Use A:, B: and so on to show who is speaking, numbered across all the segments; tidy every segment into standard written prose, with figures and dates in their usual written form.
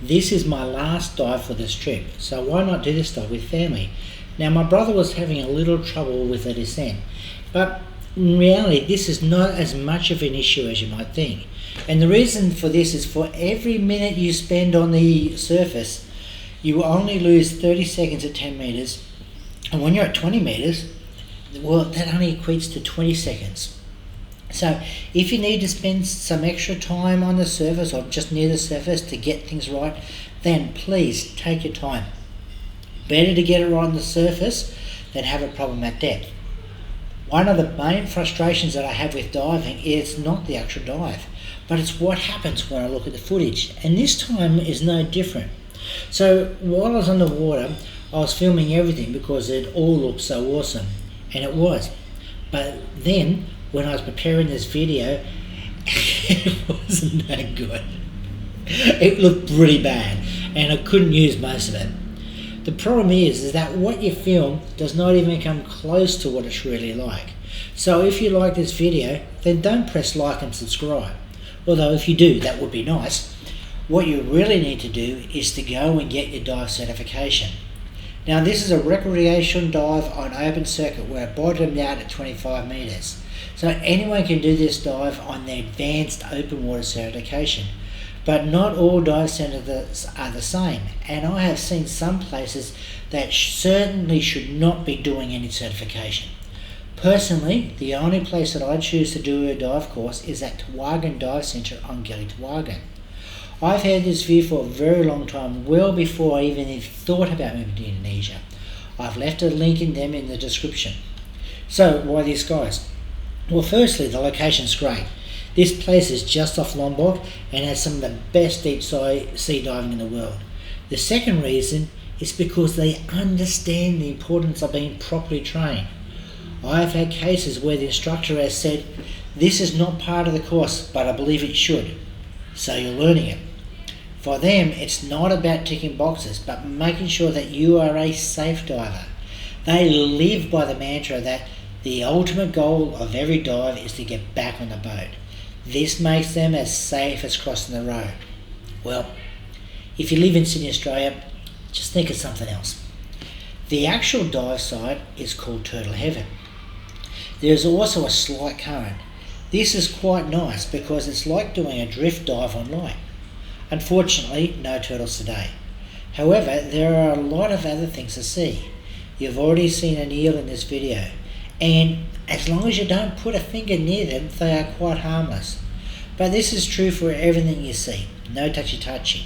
A: This is my last dive for this trip, so why not do this dive with family? Now my brother was having a little trouble with the descent, but in reality this is not as much of an issue as you might think. And the reason for this is for every minute you spend on the surface, you will only lose 30 seconds at 10 metres, and when you're at 20 metres, well, that only equates to 20 seconds. So if you need to spend some extra time on the surface or just near the surface to get things right, then please take your time. Better to get it right on the surface than have a problem at depth. One of the main frustrations that I have with diving is not the actual dive, but it's what happens when I look at the footage, and this time is no different. So while I was underwater, I was filming everything because it all looked so awesome, and it was. But then when I was preparing this video, it wasn't that good. It looked pretty bad, and I couldn't use most of it. The problem is that what you film does not even come close to what it's really like. So if you like this video, then don't press like and subscribe. Although if you do, that would be nice. What you really need to do is to go and get your dive certification. Now this is a recreation dive on open circuit where I bottomed out at 25 metres. So anyone can do this dive on the advanced open water certification. But not all dive centres are the same, and I have seen some places that certainly should not be doing any certification. Personally, the only place that I choose to do a dive course is at Tawagan Dive Centre on Gili Tawagan. I've had this view for a very long time, well before I even thought about moving to Indonesia. I've left a link in them in the description. So why these guys? Well, firstly, the location's great. This place is just off Lombok and has some of the best deep sea diving in the world. The second reason is because they understand the importance of being properly trained. I've had cases where the instructor has said, this is not part of the course, but I believe it should. So you're learning it. For them, it's not about ticking boxes, but making sure that you are a safe diver. They live by the mantra that the ultimate goal of every dive is to get back on the boat. This makes them as safe as crossing the road. Well, if you live in Sydney, Australia, just think of something else. The actual dive site is called Turtle Heaven. There is also a slight current. This is quite nice because it's like doing a drift dive on light. Unfortunately, no turtles today. However, there are a lot of other things to see. You've already seen an eel in this video, and as long as you don't put a finger near them, they are quite harmless. But this is true for everything you see. No touchy-touchy.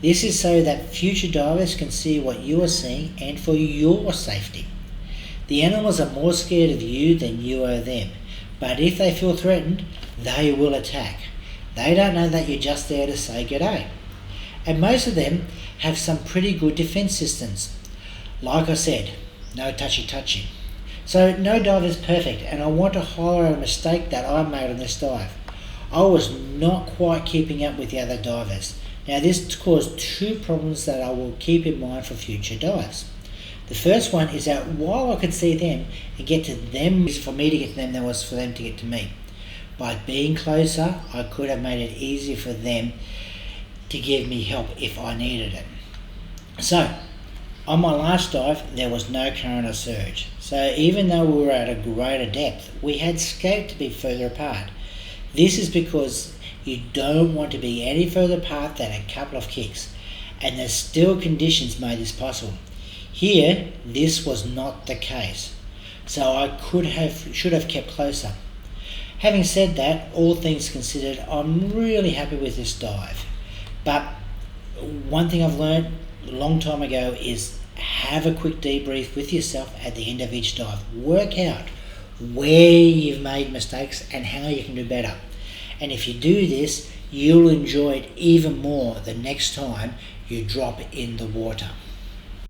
A: This is so that future divers can see what you are seeing and for your safety. The animals are more scared of you than you are them, but if they feel threatened, they will attack. They don't know that you're just there to say g'day. And most of them have some pretty good defense systems. Like I said, no touchy-touchy. So no dive is perfect, and I want to highlight a mistake that I made on this dive. I was not quite keeping up with the other divers. Now this caused two problems that I will keep in mind for future dives. The first one is that while I could see them and get to them, for me to get to them, there was for them to get to me. By being closer, I could have made it easier for them to give me help if I needed it. So, on my last dive, there was no current or surge. So even though we were at a greater depth, we had scope to be further apart. This is because you don't want to be any further apart than a couple of kicks, and there's still conditions made this possible. Here, this was not the case, so I should have kept closer. Having said that, all things considered, I'm really happy with this dive. But one thing I've learned a long time ago is have a quick debrief with yourself at the end of each dive. Work out where you've made mistakes and how you can do better. And if you do this, you'll enjoy it even more the next time you drop in the water.